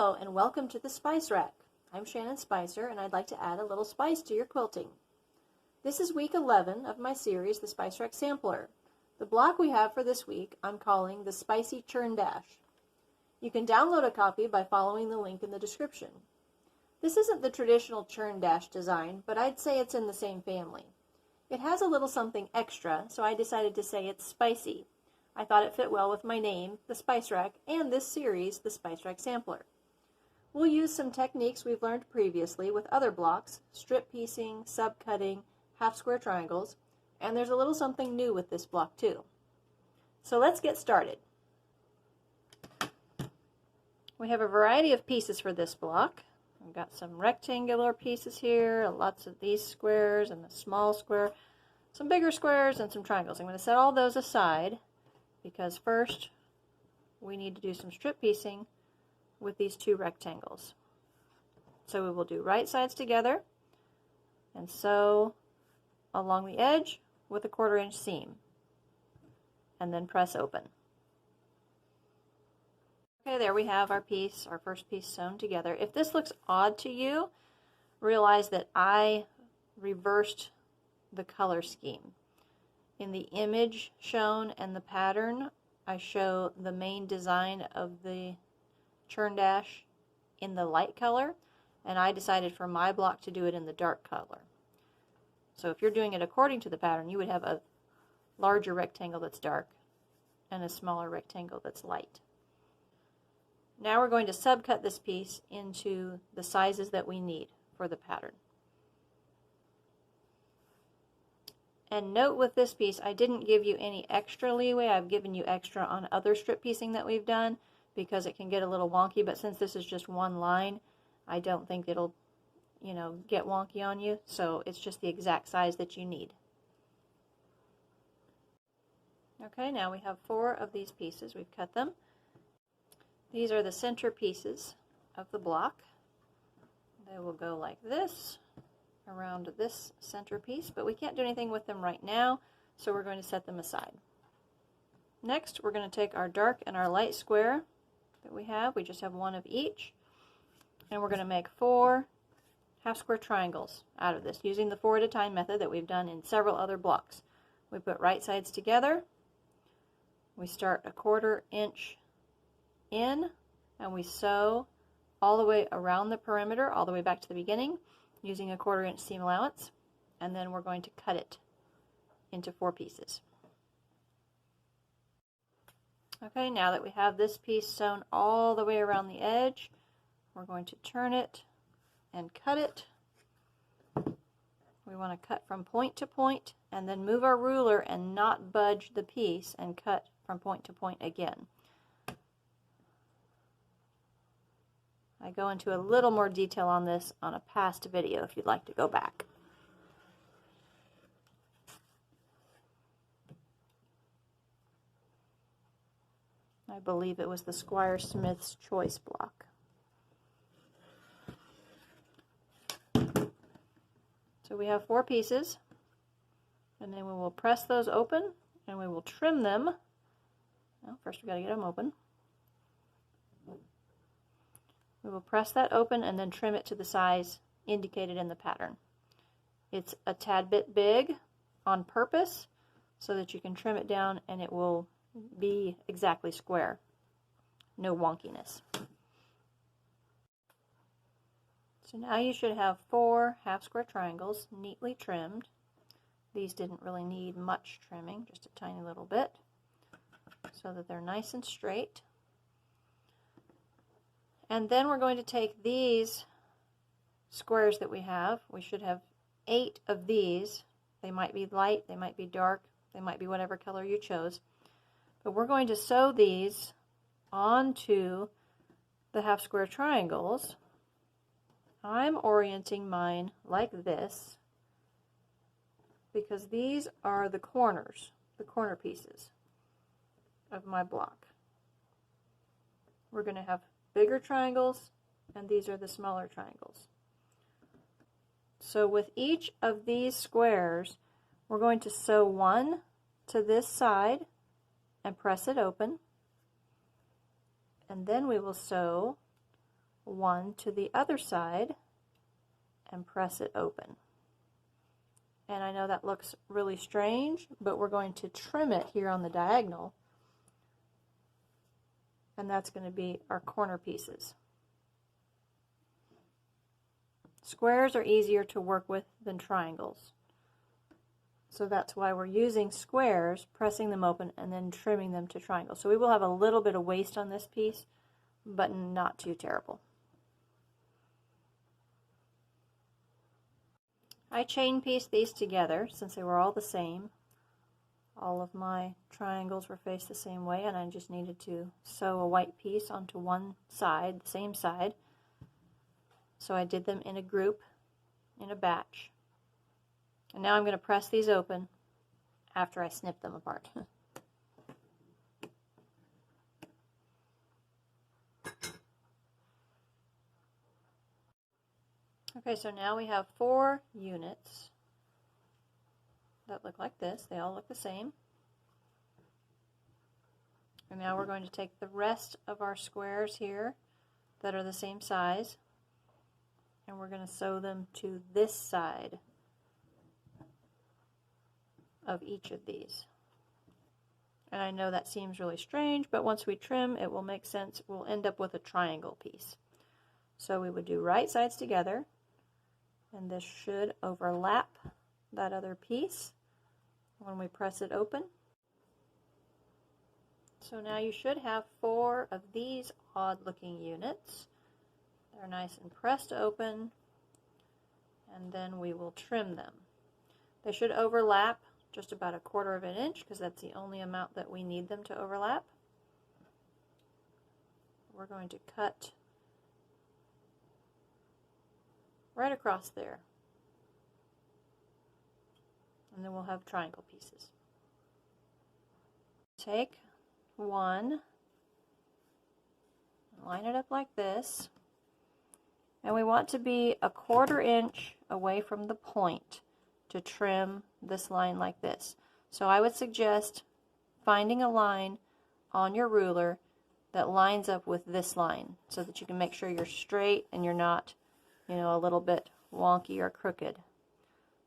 Hello and welcome to the Spice Rack. I'm Shannon Spicer and I'd like to add a little spice to your quilting. This is week 11 of my series, the Spice Rack Sampler. The block we have for this week I'm calling the Spicy Churn Dash. You can download a copy by following the link in the description. This isn't the traditional churn dash design, but I'd say it's in the same family. It has a little something extra, so I decided to say it's spicy. I thought it fit well with my name, the Spice Rack, and this series, the Spice Rack Sampler. We'll use some techniques we've learned previously with other blocks, strip piecing, sub-cutting, half-square triangles, and there's a little something new with this block too. So let's get started. We have a variety of pieces for this block. We've got some rectangular pieces here, lots of these squares and the small square, some bigger squares and some triangles. I'm going to set all those aside because first we need to do some strip piecing with these two rectangles. So we will do right sides together and sew along the edge with a 1/4 inch seam and then press open. Okay, there we have our piece, our first piece sewn together. If this looks odd to you, realize that I reversed the color scheme. In the image shown and the pattern, I show the main design of the churn dash in the light color, and I decided for my block to do it in the dark color. So if you're doing it according to the pattern, you would have a larger rectangle that's dark and a smaller rectangle that's light. Now we're going to subcut this piece into the sizes that we need for the pattern. And note with this piece, I didn't give you any extra leeway. I've given you extra on other strip piecing that we've done because it can get a little wonky, but since this is just one line, I don't think it'll, get wonky on you. So it's just the exact size that you need. Okay, now we have 4 of these pieces. We've cut them. These are the center pieces of the block. They will go like this around this center piece, but we can't do anything with them right now, so we're going to set them aside. Next, we're going to take our dark and our light square that we have. We just have 1 of each, and we're going to make 4 half-square triangles out of this using the 4 at a time method that we've done in several other blocks. We put right sides together. We start a 1/4 inch in, and we sew all the way around the perimeter, all the way back to the beginning, using a 1/4 inch seam allowance, and then we're going to cut it into 4 pieces. Okay, now that we have this piece sewn all the way around the edge, we're going to turn it and cut it. We want to cut from point to point and then move our ruler and not budge the piece and cut from point to point again. I go into a little more detail on this on a past video if you'd like to go back. I believe it was the Squire Smith's Choice block. So we have 4 pieces, and then we will press those open and we will trim them. Well, first we've got to get them open. We will press that open and then trim it to the size indicated in the pattern. It's a tad bit big on purpose so that you can trim it down and it will be exactly square. No wonkiness. So now you should have 4 half-square triangles neatly trimmed. These didn't really need much trimming, just a tiny little bit, so that they're nice and straight. And then we're going to take these squares that we have. We should have 8 of these. They might be light, they might be dark, they might be whatever color you chose. But we're going to sew these onto the half square triangles. I'm orienting mine like this because these are the corners, the corner pieces of my block. We're going to have bigger triangles, and these are the smaller triangles. So with each of these squares, we're going to sew 1 to this side and press it open, and then we will sew one to the other side and press it open. And I know that looks really strange, but we're going to trim it here on the diagonal, and that's going to be our corner pieces. Squares are easier to work with than triangles, so that's why we're using squares, pressing them open, and then trimming them to triangles. So we will have a little bit of waste on this piece, but not too terrible. I chain pieced these together since they were all the same. All of my triangles were faced the same way, and I just needed to sew a white piece onto one side, the same side. So I did them in a group, in a batch. And now I'm going to press these open after I snip them apart. Okay, so now we have 4 units that look like this. They all look the same. And now we're going to take the rest of our squares here that are the same size, and we're going to sew them to this side of each of these. And I know that seems really strange, but once we trim, it will make sense. We'll end up with a triangle piece. So we would do right sides together, and this should overlap that other piece when we press it open. So now you should have 4 of these odd looking units. They're nice and pressed open, and then we will trim them. They should overlap just about 1/4 of an inch because that's the only amount that we need them to overlap. We're going to cut right across there, and then we'll have triangle pieces. Take one, line it up like this, and we want to be 1/4 inch away from the point to trim this line like this. So I would suggest finding a line on your ruler that lines up with this line so that you can make sure you're straight and you're not, you know, a little bit wonky or crooked.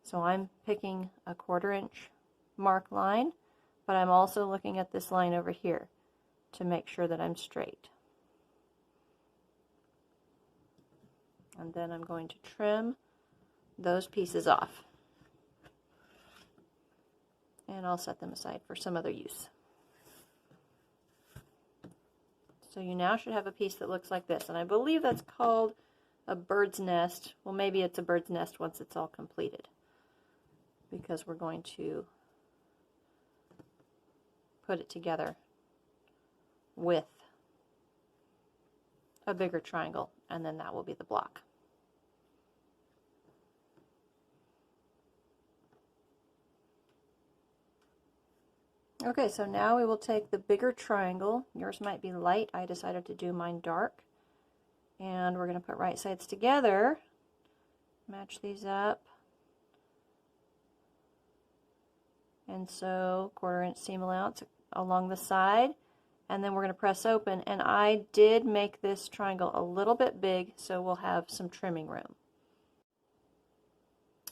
So I'm picking 1/4 inch mark line, but I'm also looking at this line over here to make sure that I'm straight. And then I'm going to trim those pieces off. And I'll set them aside for some other use. So you now should have a piece that looks like this, and I believe that's called a bird's nest. Well, maybe it's a bird's nest once it's all completed, because we're going to put it together with a bigger triangle, and then that will be the block. Okay, so now we will take the bigger triangle. Yours might be light. I decided to do mine dark. And we're going to put right sides together, match these up, and sew 1/4 inch seam allowance along the side, and then we're going to press open. And I did make this triangle a little bit big, so we'll have some trimming room.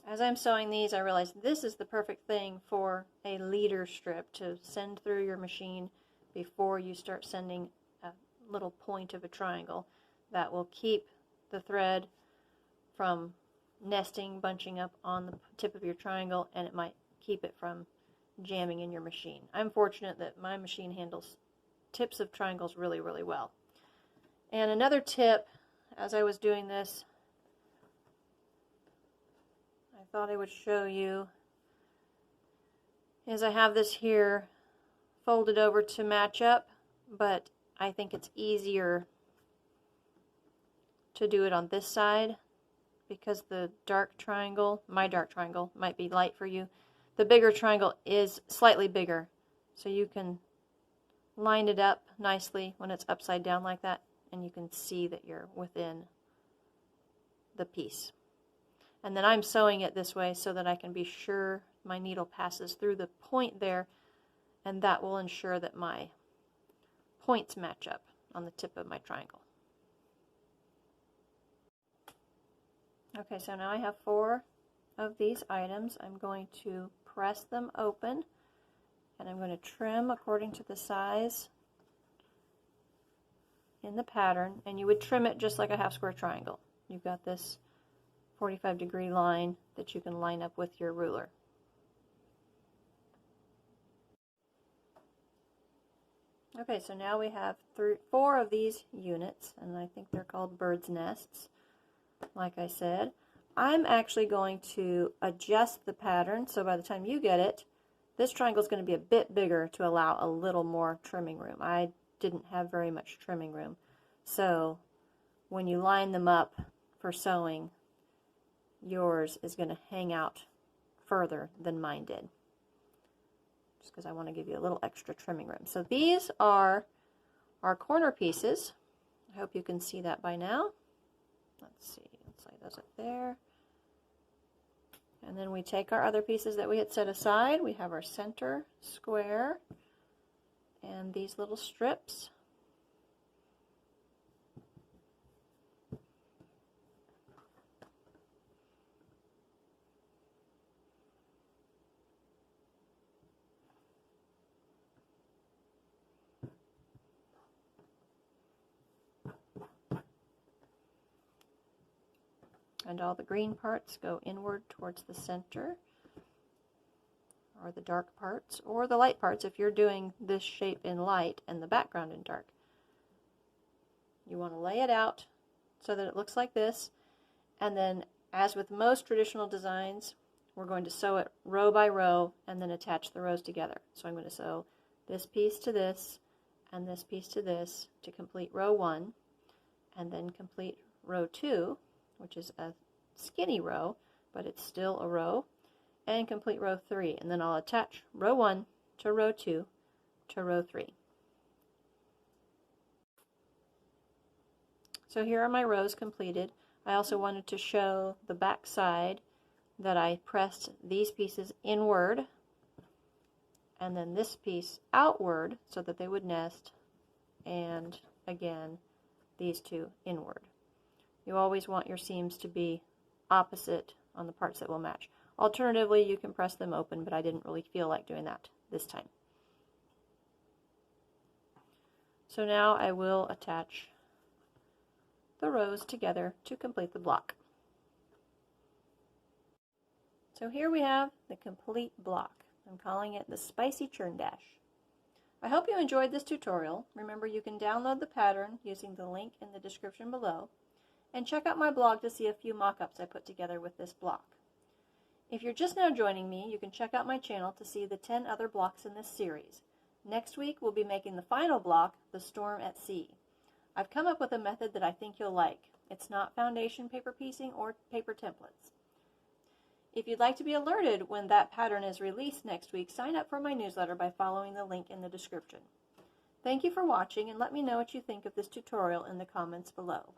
As I'm sewing these, I realized this is the perfect thing for a leader strip to send through your machine before you start sending a little point of a triangle. That will keep the thread from nesting, bunching up on the tip of your triangle, and it might keep it from jamming in your machine. I'm fortunate that my machine handles tips of triangles really, really well. And another tip, as I was doing this, I thought I would show you, is I have this here folded over to match up, but I think it's easier to do it on this side because the dark triangle, my dark triangle, might be light for you. The bigger triangle is slightly bigger, so you can line it up nicely when it's upside down like that, and you can see that you're within the piece. And then I'm sewing it this way so that I can be sure my needle passes through the point there, and that will ensure that my points match up on the tip of my triangle. Okay, so now I have 4 of these items. I'm going to press them open, and I'm going to trim according to the size in the pattern, and you would trim it just like a half square triangle. You've got this 45-degree line that you can line up with your ruler. Okay, so now we have 4 of these units, and I think they're called bird's nests, like I said. I'm actually going to adjust the pattern, so by the time you get it, this triangle is going to be a bit bigger to allow a little more trimming room. I didn't have very much trimming room, so when you line them up for sewing, yours is going to hang out further than mine did, just because I want to give you a little extra trimming room. So these are our corner pieces. I hope you can see that by now. Let's see, let's lay those up there. And then we take our other pieces that we had set aside. We have our center square and these little strips. And all the green parts go inward towards the center, or the dark parts, or the light parts if you're doing this shape in light and the background in dark. You want to lay it out so that it looks like this, and then, as with most traditional designs, we're going to sew it row by row and then attach the rows together. So I'm going to sew this piece to this and this piece to this to complete row 1, and then complete row 2, which is a skinny row, but it's still a row, and complete row 3, and then I'll attach row 1 to row 2 to row 3. So here are my rows completed. I also wanted to show the back side that I pressed these pieces inward and then this piece outward so that they would nest, and again these two inward. You always want your seams to be opposite on the parts that will match. Alternatively, you can press them open, but I didn't really feel like doing that this time. So now I will attach the rows together to complete the block. So here we have the complete block. I'm calling it the Spicy Churn Dash. I hope you enjoyed this tutorial. Remember, you can download the pattern using the link in the description below, and check out my blog to see a few mock-ups I put together with this block. If you're just now joining me, you can check out my channel to see the 10 other blocks in this series. Next week, we'll be making the final block, the Storm at Sea. I've come up with a method that I think you'll like. It's not foundation paper piecing or paper templates. If you'd like to be alerted when that pattern is released next week, sign up for my newsletter by following the link in the description. Thank you for watching, and let me know what you think of this tutorial in the comments below.